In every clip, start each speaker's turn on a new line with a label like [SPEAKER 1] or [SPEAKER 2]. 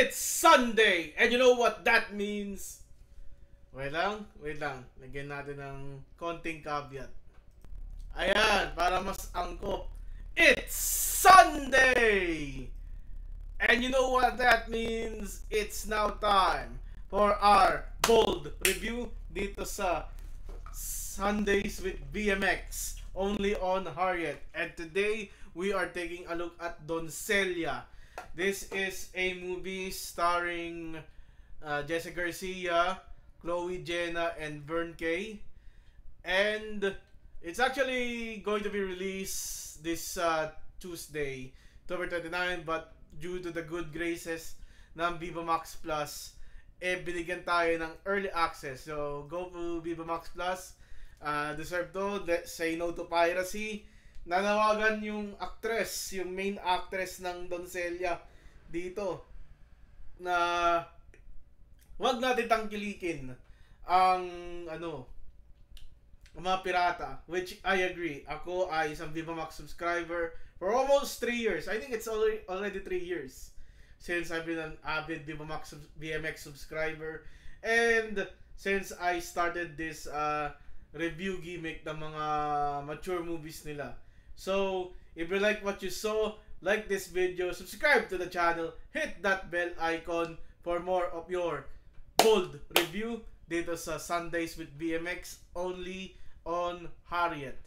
[SPEAKER 1] It's Sunday! And you know what that means? Wait lang. Lagyan natin ng konting caveat. Ayan, para mas angkop. It's Sunday! And you know what that means? It's now time for our bold review dito sa Sundays with BMX, only on Harriet. And today, we are taking a look at Doncella. This is a movie starring Jessica Garcia, Chloe Jenna, and Vern Kay. And it's actually going to be released this Tuesday, October 29, but due to the good graces ng Viva Max Plus, binigyan tayo ng early access. So, go to Viva Max Plus. Deserve to. Say no to piracy. Nanawagan yung actress, yung main actress ng Doncella dito, na wag natin tangkilikin ang mga pirata, which I agree. Ako ay isang Viva Max subscriber for almost 3 years. I think it's already 3 years since I've been an avid Viva Max BMX subscriber, and since I started this review gimmick ng mga mature movies nila. So, if you like what you saw, like this video, subscribe to the channel, hit that bell icon for more of your bold review dito sa Sundays with BMX, only on Harriet.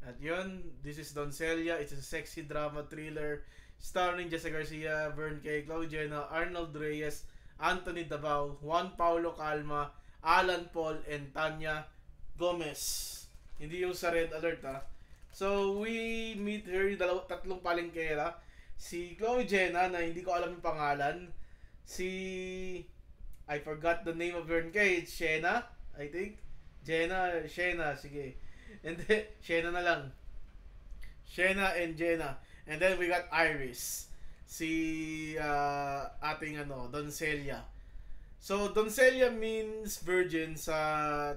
[SPEAKER 1] At yun, this is Doncella. It's a sexy drama thriller starring Jessica Garcia, Vern Kay, Chloe Jenna, Arnold Reyes, Anthony Dabao, Juan Paulo Calma, Alan Paul, and Tanya Gomez. Hindi yung sa Red Alert So, we meet her, tatlong palengkera. Si Chloe Jenna, na hindi ko alam yung pangalan. I forgot the name of Vern Kay. It's Shena, I think. Shena, sige. And then, Shena na lang. Shena and Jenna. And then we got Iris. Si ating Doncella. So, Doncella means virgin sa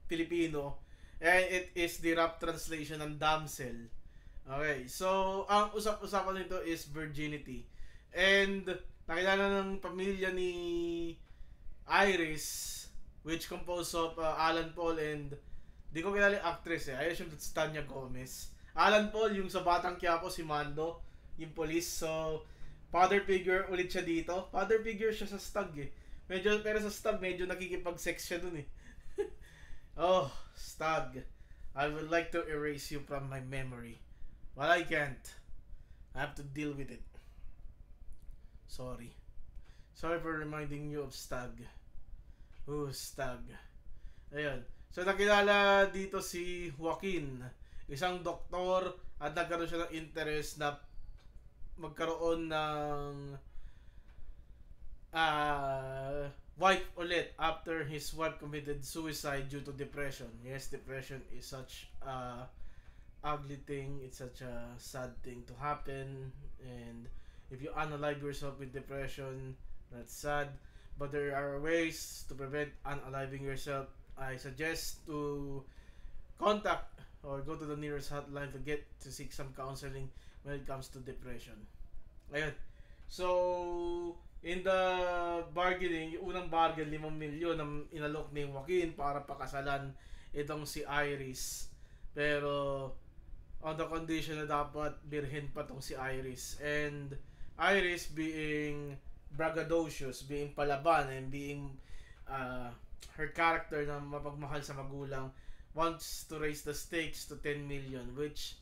[SPEAKER 1] Filipino. And it is the rap translation ng damsel. Okay, so ang usap-usapan nito is virginity. And nakilala ng pamilya ni Iris, which composed of Alan Paul and di ko kilala yung actress I assume it's Tanya Gomez. Alan Paul yung sa Batang Quiapo, si Mando, yung police. So father figure ulit siya dito. Father figure siya sa Stag pero sa Stag medyo nakikipag-sex siya dun Oh, Stag, I would like to erase you from my memory, but I can't. I have to deal with it. Sorry for reminding you of Stag. Oh, Stag. Ayun. So, nakilala dito si Joaquin, isang doktor, at nagkaroon siya ng interest na magkaroon ng wife ulit after his wife committed suicide due to depression. Yes, depression is such a ugly thing. It's such a sad thing to happen. And if you unalive yourself with depression, that's sad. But there are ways to prevent unaliving yourself. I suggest to contact or go to the nearest hotline to seek some counseling when it comes to depression. Ayun. So, in the bargaining, yung unang bargain, 5 milyon ang inalok ni Joaquin para pakasalan itong si Iris. Pero, on the condition na dapat birhen pa tong si Iris. And Iris being braggadocious, being palaban, and being her character na mapagmahal sa magulang, wants to raise the stakes to 10 million, which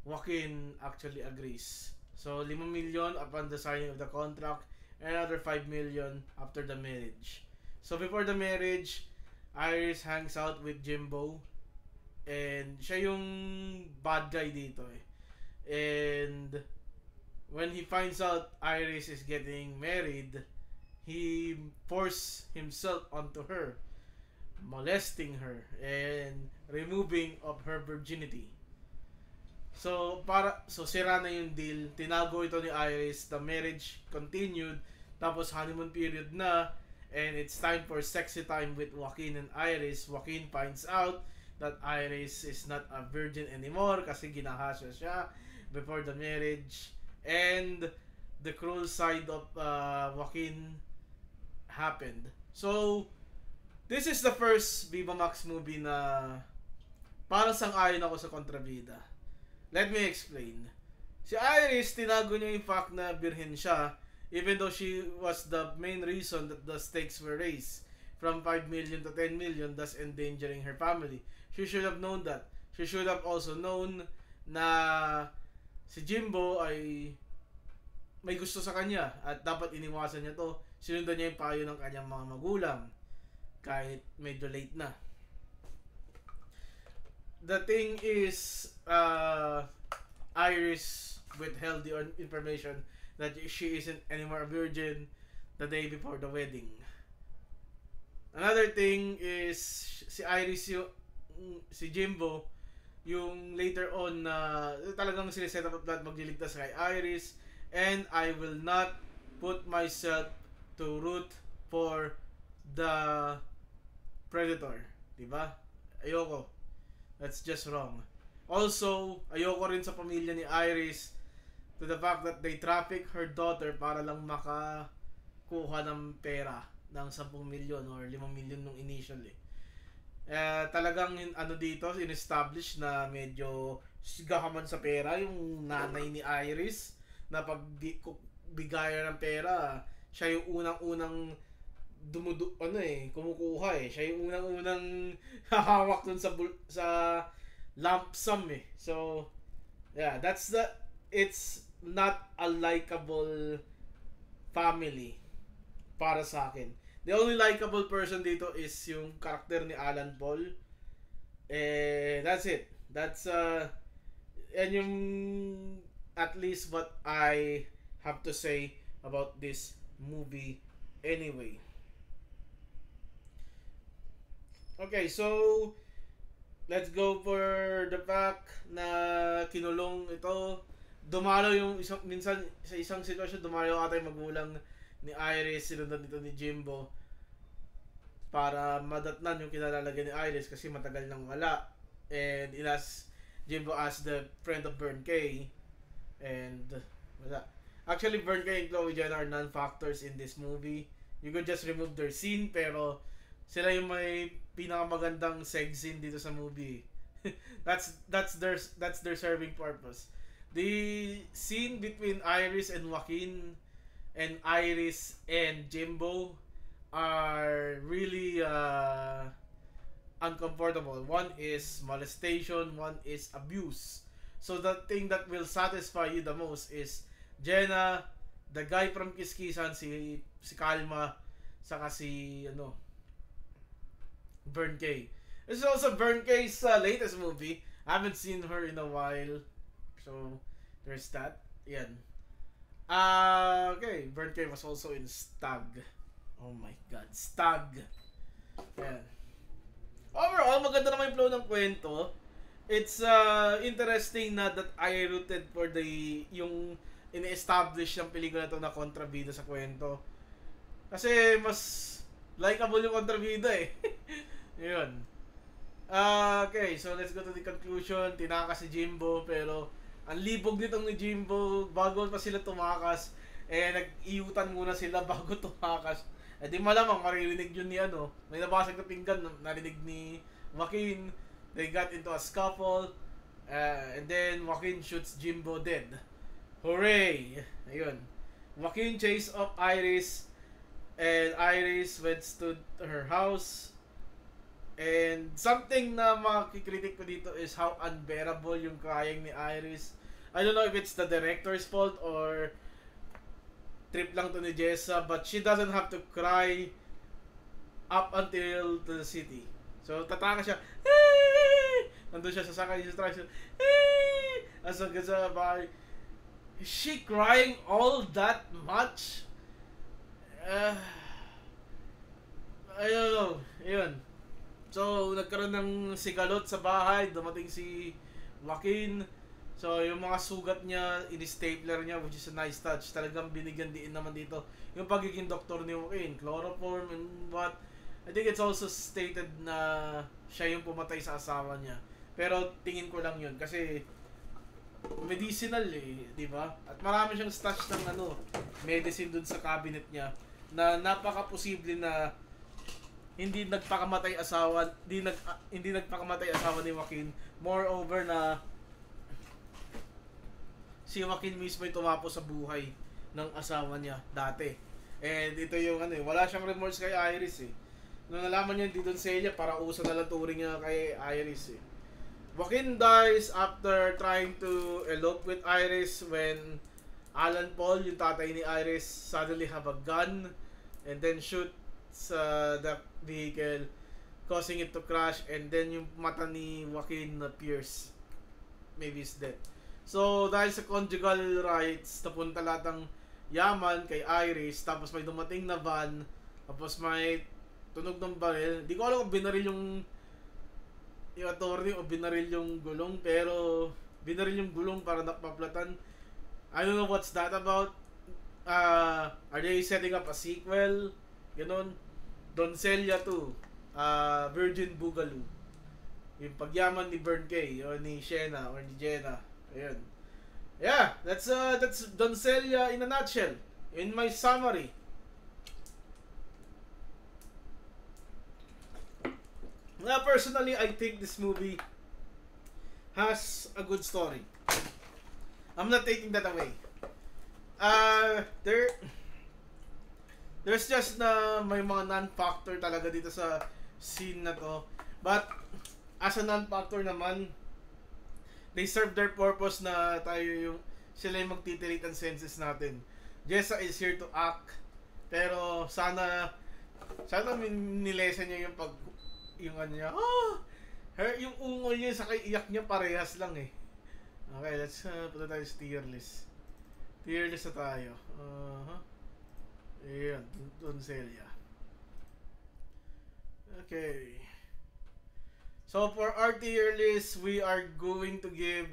[SPEAKER 1] Joaquin actually agrees. So, 5 million upon the signing of the contract, and another 5 million after the marriage. So, before the marriage, Iris hangs out with Jimbo, and siya yung bad guy dito And when he finds out Iris is getting married, he forced himself onto her, molesting her, and removing of her virginity. So sira na yung deal. Tinago ito ni Iris. The marriage continued. Tapos honeymoon period na. And it's time for sexy time with Joaquin and Iris. Joaquin finds out that Iris is not a virgin anymore kasi ginahasya siya before the marriage. And the cruel side of Joaquin happened. So, this is the first Viva Max movie na parang sang-ayon ako sa kontrabida. Let me explain. Si Iris, tinago niya yung fact na birhen siya, even though she was the main reason that the stakes were raised from 5 million to 10 million, thus endangering her family. She should have known that. She should have also known na si Jimbo ay may gusto sa kanya at dapat iniwasan niya to. Sinundan niya yung payo ng kanyang mga magulang kahit medyo late na. The thing is, Iris withheld the information that she isn't anymore a virgin the day before the wedding. Another thing is, si Iris, si Jimbo, yung later on na talagang siniset up that magliligtas kay Iris, and I will not put myself to root for the predator. Diba? Ayoko. That's just wrong. Also, ayoko rin sa pamilya ni Iris to the fact that they traffic her daughter para lang makakuha ng pera ng 10 milyon or 5 milyon nung initially. Talagang ano dito, in-establish na medyo sigahaman sa pera yung nanay ni Iris, na pag bigayan ng pera, siya yung unang-unang kumukuha eh. Siya yung unang-unang hahawak dun sa lump sum eh. So, yeah, it's not a likable family para sa akin. The only likable person dito is yung karakter ni Alan Paul. That's it. That's and yung at least what I have to say about this movie anyway. Okay, so let's go for the fact na kinulong ito. Dumalo yung minsan sa isang sitwasyon, dumalo ata yung magulang ni Iris, sinundan dito ni Jimbo para madatnan yung kinalalagyan ni Iris kasi matagal nang wala. And Jimbo as the friend of Vern Kay, and wala. Actually, Vern Kay and Chloe Jenner are non-factors in this movie. You could just remove their scene, pero sila yung may pinakamagandang sex scene dito sa movie. that's their serving purpose. The scene between Iris and Joaquin and Iris and Jimbo are really uncomfortable. One is molestation, one is abuse. So the thing that will satisfy you the most is Jenna, the guy from Kiskisan, si Kalma, saka si Vern Kay. This is also Vern Kay's latest movie. I haven't seen her in a while. So, there's that. Yan. Okay. Vern Kay was also in Stag. Oh my God. Stag. Yan. Overall, maganda naman yung flow ng kwento. It's interesting na that I rooted for yung in-establish ng pelikula to na kontrabida sa kwento. Kasi mas likable yung kontrabida eh. Yun. Okay, so let's go to the conclusion. Tinakas si Jimbo, pero ang libog nitong ni Jimbo, bago pa sila tumakas, nag-iutan muna sila bago tumakas. Di malamang maririnig yun ni may nabasag na pinggan, narinig ni Joaquin. They got into a scuffle, and then Joaquin shoots Jimbo dead. Hooray! Ayun. Joaquin chased off Iris, and Iris went to her house. And something na makikritik ko dito is how unbearable yung crying ni Iris. I don't know if it's the director's fault or trip lang to ni Jessa, but she doesn't have to cry up until the city. So tataka siya, nandun siya sa sakay sa tricycle, as hanggang sa bahay. Is she crying all that much? I don't know. Ayun. So, nagkaroon ng sigalot sa bahay, dumating si Joaquin. So, yung mga sugat niya, in-stapler niya, which is a nice touch. Talagang binigyan din naman dito yung pagiging doktor ni Joaquin. Chloroform and what. I think it's also stated na siya yung pumatay sa asawa niya. Pero tingin ko lang yun kasi medicinal eh, di ba? At marami siyang stash ng medicine dun sa cabinet niya na napaka-posible na hindi nagpakamatay asawa ni Joaquin. Moreover na si Joaquin mismo yung tumapo sa buhay ng asawa niya dati. And ito yung wala siyang remorse kay Iris eh. Nung nalaman niya hindi doon Celia, para uso na lang turing niya kay Iris eh. Joaquin dies after trying to elope with Iris when Alan Paul, yung tatay ni Iris, suddenly have a gun and then shoot sa the vehicle, causing it to crash, and then yung mata ni Joaquin na pierce. Maybe he's dead. So, dahil sa conjugal rights, napunta lahat ng yaman kay Iris, tapos may dumating na van, tapos may tunog ng baril. Di ko alam kung binaril yung attorney o binaril yung gulong, pero binaril yung gulong para napaplatan. I don't know what's that about. Are they setting up a sequel? Ganon. Doncelia 2. Virgin Boogaloo. Yung pagyaman ni Bern Kay o ni Shena or ni Jenna. Ayun. Yeah, that's Doncelia in a nutshell. In my summary. Now, personally, I think this movie has a good story. I'm not taking that away. There's just na may mga non-factor talaga dito sa scene na to. But as a non-factor naman, they serve their purpose na sila yung magtitilit ang senses natin. Jessa is here to act, pero sana nilesen niya yung niya. Yung ungol niya sa iyak niya parehas lang eh. Okay, let's punta tayo sa tier list. Tier list na tayo. Ayan, Doncelia. Okay. So for our tier list, we are going to give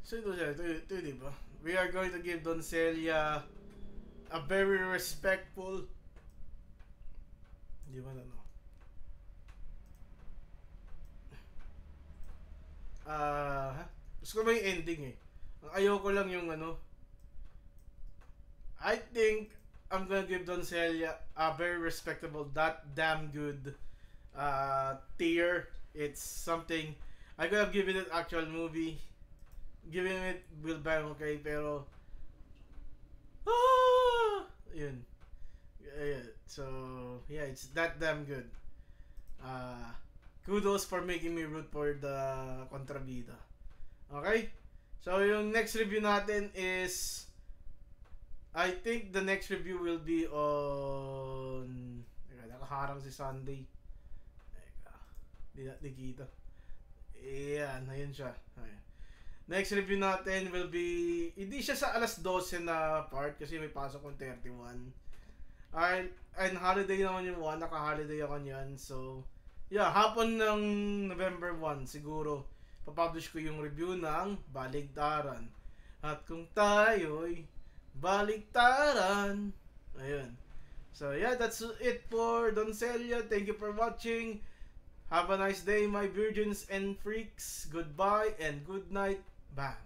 [SPEAKER 1] so ito diba? We are going to give Doncelia a very respectful, di ba gusto ko ba yung ending eh. Ang ayoko lang yung I think I'm gonna give Doncelia a very respectable, that damn good tier. It's something I could have given it actual movie, giving it Will Bang, okay, pero yun. Yeah, so yeah, it's that damn good. Kudos for making me root for the kontrabida. Okay? So yung next review natin is, I think the next review will be on, nakaharang si Sunday. Di kita. Ayan, ayun siya. Ayan. Next review natin will be, hindi siya sa alas 12 na part kasi may pasok kong 31. And holiday naman yung 1, naka-holiday ako niyan. So, yeah, hapon ng November 1 siguro papublish ko yung review ng Baligtaran. At kung tayo'y baligtaran. Ayun. So, yeah, that's it for Doncelia. Thank you for watching. Have a nice day, my virgins and freaks. Goodbye and good night. Bang.